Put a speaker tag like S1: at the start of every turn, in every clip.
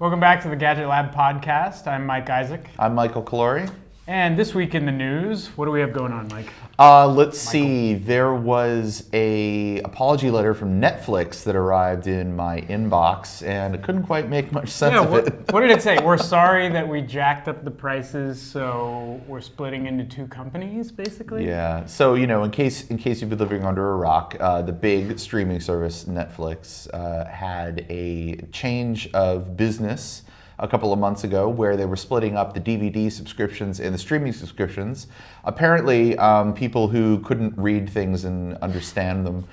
S1: Welcome back to the Gadget Lab podcast. I'm Mike Isaac.
S2: I'm Michael Calori.
S1: And this week in the news, what do we have going on, Mike?
S2: Let's see. There was a apology letter from Netflix that arrived in my inbox, and I couldn't quite make much sense of it.
S1: What did it say? We're sorry that we jacked up the prices, so we're splitting into two companies, basically?
S2: Yeah. So, in case you've been living under a rock, the big streaming service Netflix had a change of business a couple of months ago where they were splitting up the DVD subscriptions and the streaming subscriptions. Apparently, people who couldn't read things and understand them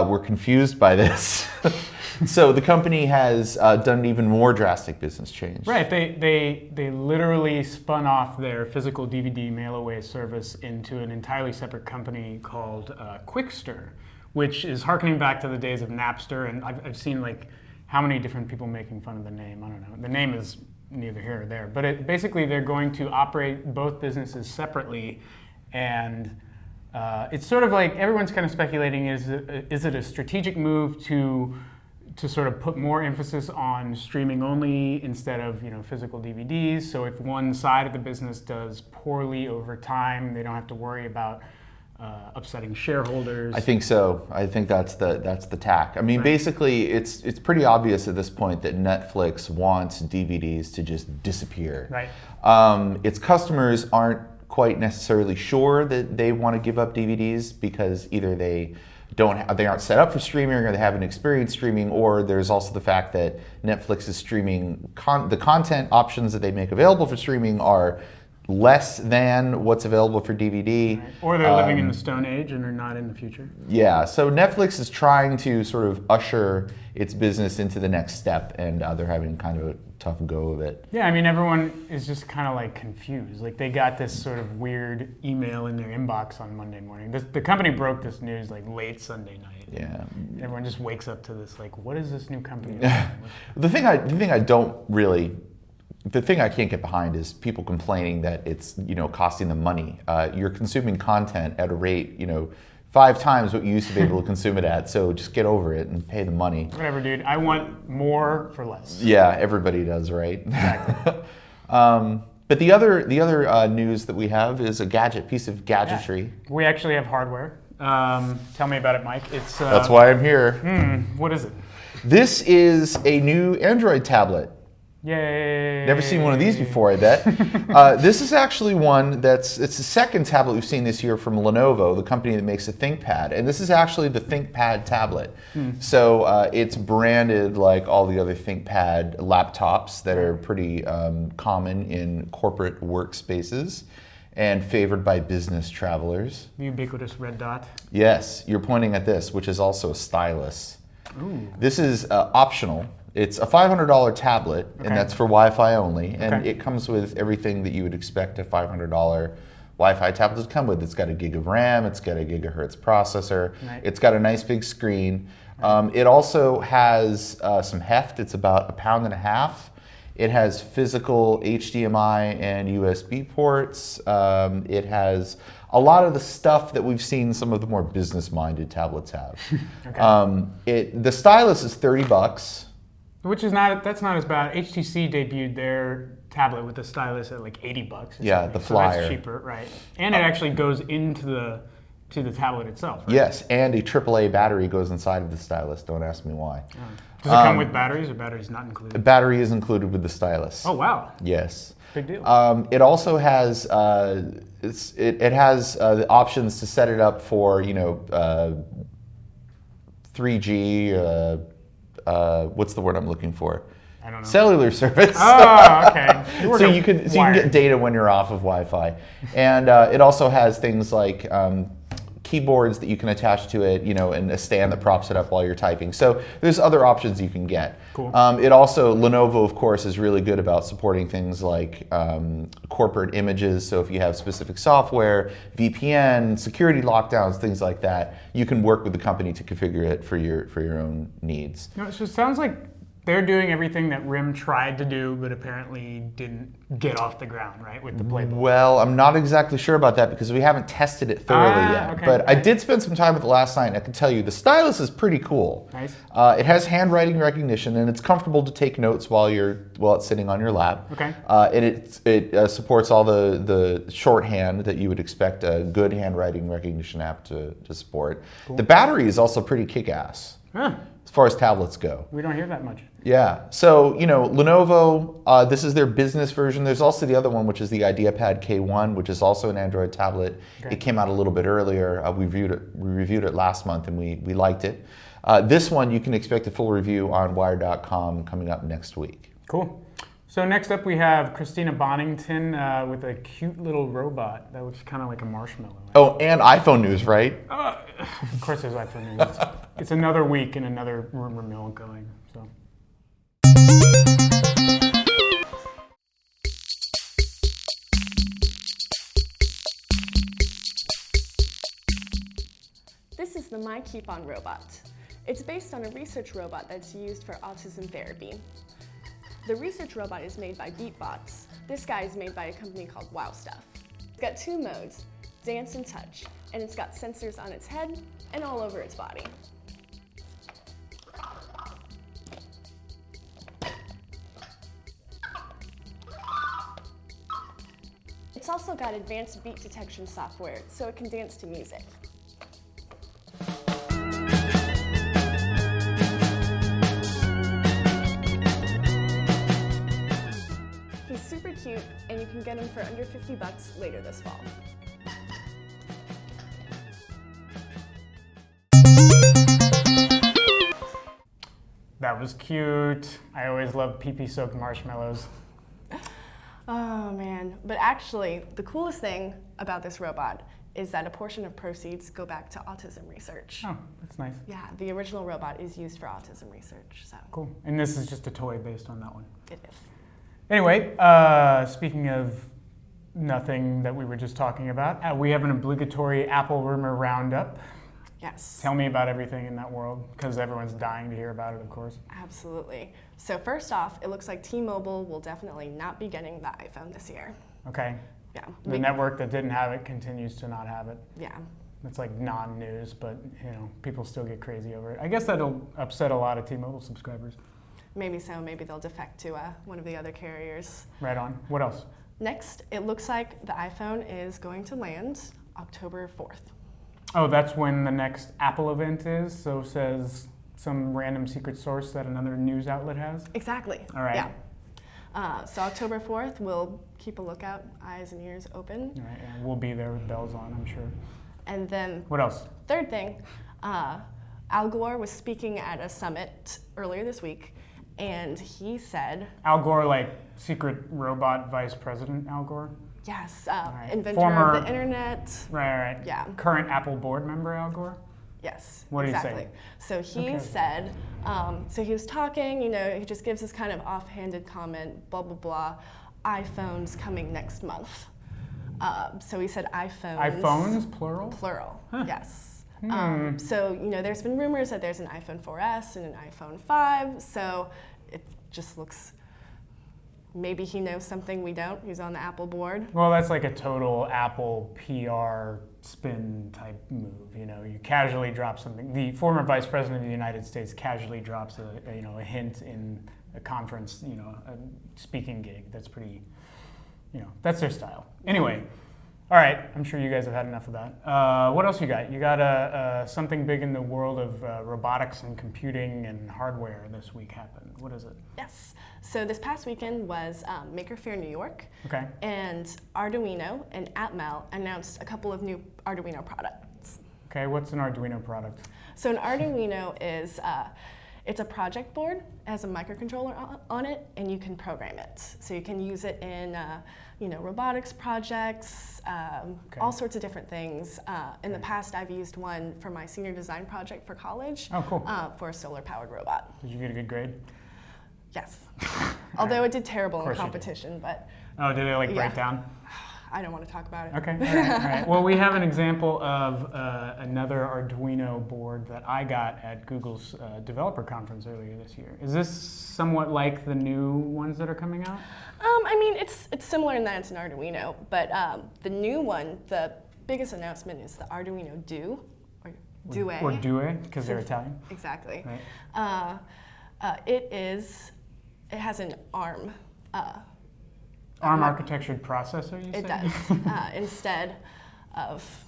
S2: were confused by this. So the company has done an even more drastic business change.
S1: Right. They literally spun off their physical DVD mail-away service into an entirely separate company called Quickster, which is harkening back to the days of Napster. And I've seen how many different people making fun of the name? I don't know. The name is neither here or there. But basically, they're going to operate both businesses separately. And it's sort of like everyone's kind of speculating, is it a strategic move to sort of put more emphasis on streaming only instead of physical DVDs? So if one side of the business does poorly over time, they don't have to worry about upsetting shareholders.
S2: I think so. I think that's the tack. I mean,
S1: Right.
S2: Basically, it's pretty obvious at this point that Netflix wants DVDs to just disappear.
S1: Right.
S2: Its customers aren't quite necessarily sure that they want to give up DVDs because either they aren't set up for streaming or they haven't experienced streaming, or there's also the fact that Netflix is streaming the content options that they make available for streaming are less than what's available for DVD.
S1: Right. Or they're living in the Stone Age and are not in the future.
S2: Yeah, so Netflix is trying to sort of usher its business into the next step, and they're having kind of a tough go of it.
S1: Yeah, I mean, everyone is just kind of confused. They got this sort of weird email in their inbox on Monday morning. The company broke this news late Sunday night.
S2: Yeah.
S1: Everyone just wakes up to this, what is this new company?
S2: The thing I can't get behind is people complaining that it's costing them money. You're consuming content at a rate 5 times what you used to be able to consume it at. So just get over it and pay the money.
S1: Whatever, dude. I want more for less.
S2: Yeah, everybody does, right?
S1: Exactly.
S2: But the other news that we have is a piece of gadgetry.
S1: Yeah. We actually have hardware. Tell me about it, Mike.
S2: That's why I'm here.
S1: What is it?
S2: This is a new Android tablet.
S1: Yay!
S2: Never seen one of these before, I bet. This is actually it's the second tablet we've seen this year from Lenovo, the company that makes the ThinkPad. And this is actually the ThinkPad tablet. So it's branded like all the other ThinkPad laptops that are pretty common in corporate workspaces and favored by business travelers.
S1: The ubiquitous red dot.
S2: Yes, you're pointing at this, which is also a stylus.
S1: Ooh.
S2: This is optional. It's a $500 tablet, and that's for Wi-Fi only, and it comes with everything that you would expect a $500 Wi-Fi tablet to come with. It's got a gig of RAM, it's got a gigahertz processor,
S1: Right.
S2: It's got a nice big screen. It also has some heft. It's about 1.5 pounds. It has physical HDMI and USB ports. It has a lot of the stuff that we've seen some of the more business-minded tablets have. The stylus is $30.
S1: Which is that's not as bad. HTC debuted their tablet with a stylus at $80 or
S2: Yeah,
S1: something.
S2: the Flyer.
S1: So that's cheaper, right? And it actually goes into the tablet itself, right?
S2: Yes, and a AAA battery goes inside of the stylus. Don't ask me why.
S1: Does it come with batteries, or batteries not included?
S2: The battery is included with the stylus.
S1: Oh wow!
S2: Yes.
S1: Big deal.
S2: It also has it has the options to set it up for 3G. What's the word I'm looking for?
S1: I don't know.
S2: Cellular service.
S1: Oh, okay.
S2: So you can get data when you're off of Wi-Fi, and it also has things like keyboards that you can attach to it, and a stand that props it up while you're typing. So there's other options you can get.
S1: Cool.
S2: It also, Lenovo, of course, is really good about supporting things like corporate images. So if you have specific software, VPN, security lockdowns, things like that, you can work with the company to configure it for your own needs.
S1: So it sounds like they're doing everything that RIM tried to do, but apparently didn't get off the ground, right, with the playbook.
S2: Well, I'm not exactly sure about that because we haven't tested it thoroughly yet.
S1: Okay,
S2: but I
S1: right.
S2: did spend some time with it last night, and I can tell you the stylus is pretty cool.
S1: Nice.
S2: It has handwriting recognition, and it's comfortable to take notes while it's sitting on your lap.
S1: Okay.
S2: And it supports all the shorthand that you would expect a good handwriting recognition app to support.
S1: Cool.
S2: The battery is also pretty kick-ass
S1: Huh.
S2: as far as tablets go.
S1: We don't hear that much.
S2: Yeah. So, Lenovo, this is their business version. There's also the other one, which is the IdeaPad K1, which is also an Android tablet.
S1: Okay.
S2: It came out a little bit earlier. We reviewed it last month, and we liked it. This one, you can expect a full review on Wired.com coming up next week.
S1: Cool. So next up we have Christina Bonington with a cute little robot that looks kind of like a marshmallow.
S2: Oh, and iPhone news, right?
S1: Of course there's iPhone news. It's another week and another rumor mill going. So.
S3: This is the My Keep On robot. It's based on a research robot that's used for autism therapy. The research robot is made by Beatbots. This guy is made by a company called Wow Stuff. It's got 2 modes, dance and touch, and it's got sensors on its head and all over its body. It's also got advanced beat detection software, so it can dance to music. He's super cute, and you can get him for under $50 later this fall.
S1: That was cute. I always love pee-pee soaked marshmallows.
S3: Oh man, but actually, the coolest thing about this robot is that a portion of proceeds go back to autism research.
S1: Oh, that's nice.
S3: Yeah, the original robot is used for autism research, so
S1: Cool. And this is just a toy based on that one.
S3: it is.
S1: Anyway, speaking of nothing that we were just talking about, we have an obligatory Apple rumor roundup.
S3: Yes.
S1: Tell me about everything in that world, because everyone's dying to hear about it, of course.
S3: Absolutely. So first off, it looks like T-Mobile will definitely not be getting the iPhone this year.
S1: Okay.
S3: Yeah.
S1: The network that didn't have it continues to not have it.
S3: Yeah.
S1: It's like non-news, but people still get crazy over it. I guess that'll upset a lot of T-Mobile subscribers.
S3: Maybe so. Maybe they'll defect to one of the other carriers.
S1: Right on. What else?
S3: Next, it looks like the iPhone is going to land October 4th.
S1: Oh, that's when the next Apple event is, so says some random secret source that another news outlet has?
S3: Exactly.
S1: All right.
S3: Yeah. So October 4th, we'll keep a lookout, eyes and ears open.
S1: All right, yeah, we'll be there with bells on, I'm sure.
S3: And then,
S1: What else?
S3: third thing, Al Gore was speaking at a summit earlier this week, and he said,
S1: Al Gore, like secret robot vice president Al Gore?
S3: yes,
S1: right.
S3: inventor
S1: Former-
S3: of the internet.
S1: Right.
S3: Yeah.
S1: Current Apple board member Al Gore?
S3: Yes,
S1: What did he say?
S3: exactly. So he
S1: Okay.
S3: said, so he was talking, he just gives this kind of offhanded comment, blah, blah, blah, iPhones coming next month. So he said iPhones.
S1: iPhones, plural?
S3: Plural,
S1: Huh.
S3: yes.
S1: Hmm.
S3: So, there's been rumors that there's an iPhone 4S and an iPhone 5, so it just looks, maybe he knows something we don't. He's on the Apple board.
S1: Well, that's like a total Apple PR spin type move. You casually drop something. The former vice president of the United States casually drops a hint in a conference, a speaking gig. That's pretty, that's their style. Anyway, all right. I'm sure you guys have had enough of that. What else you got? You got something big in the world of robotics and computing and hardware this week happened. What is it?
S3: Yes. So this past weekend was Maker Faire New York.
S1: Okay.
S3: And Arduino and Atmel announced a couple of new Arduino products.
S1: Okay. What's an Arduino product?
S3: So an Arduino is, it's a project board. It has a microcontroller on it, and you can program it. So you can use it in, robotics projects, all sorts of different things. In the past, I've used one for my senior design project for college.
S1: Oh, cool.
S3: For a solar-powered robot.
S1: Did you get a good grade?
S3: Yes. Although it did terrible in
S1: course you did.
S3: competition, but
S1: Oh, did it
S3: Yeah.
S1: break down?
S3: I don't want to talk about it.
S1: Okay, all right. Well, we have an example of another Arduino board that I got at Google's developer conference earlier this year. Is this somewhat like the new ones that are coming out?
S3: I mean, it's similar in that it's an Arduino, but the new one, the biggest announcement is the Arduino Due, or Due.
S1: Or Due, because they're Italian.
S3: Exactly.
S1: Right.
S3: It has an ARM.
S1: ARM architectured processor, you
S3: It
S1: said?
S3: does, instead of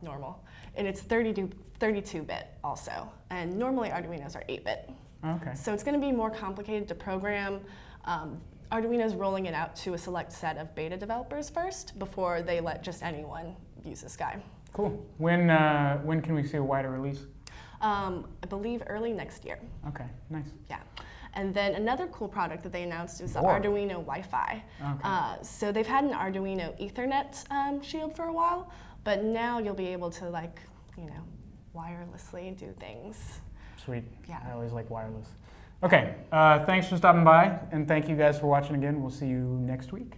S3: normal. And it's 32-bit also. And normally Arduinos are 8-bit.
S1: Okay.
S3: So it's going to be more complicated to program. Arduino's rolling it out to a select set of beta developers first before they let just anyone use this guy.
S1: Cool. When can we see a wider release?
S3: I believe early next year.
S1: Okay, nice.
S3: Yeah. And then another cool product that they announced is the
S1: More.
S3: Arduino Wi-Fi.
S1: Okay.
S3: So they've had an Arduino Ethernet shield for a while, but now you'll be able to wirelessly do things.
S1: Sweet.
S3: Yeah.
S1: I always like wireless. Okay, thanks for stopping by, and thank you guys for watching again. We'll see you next week.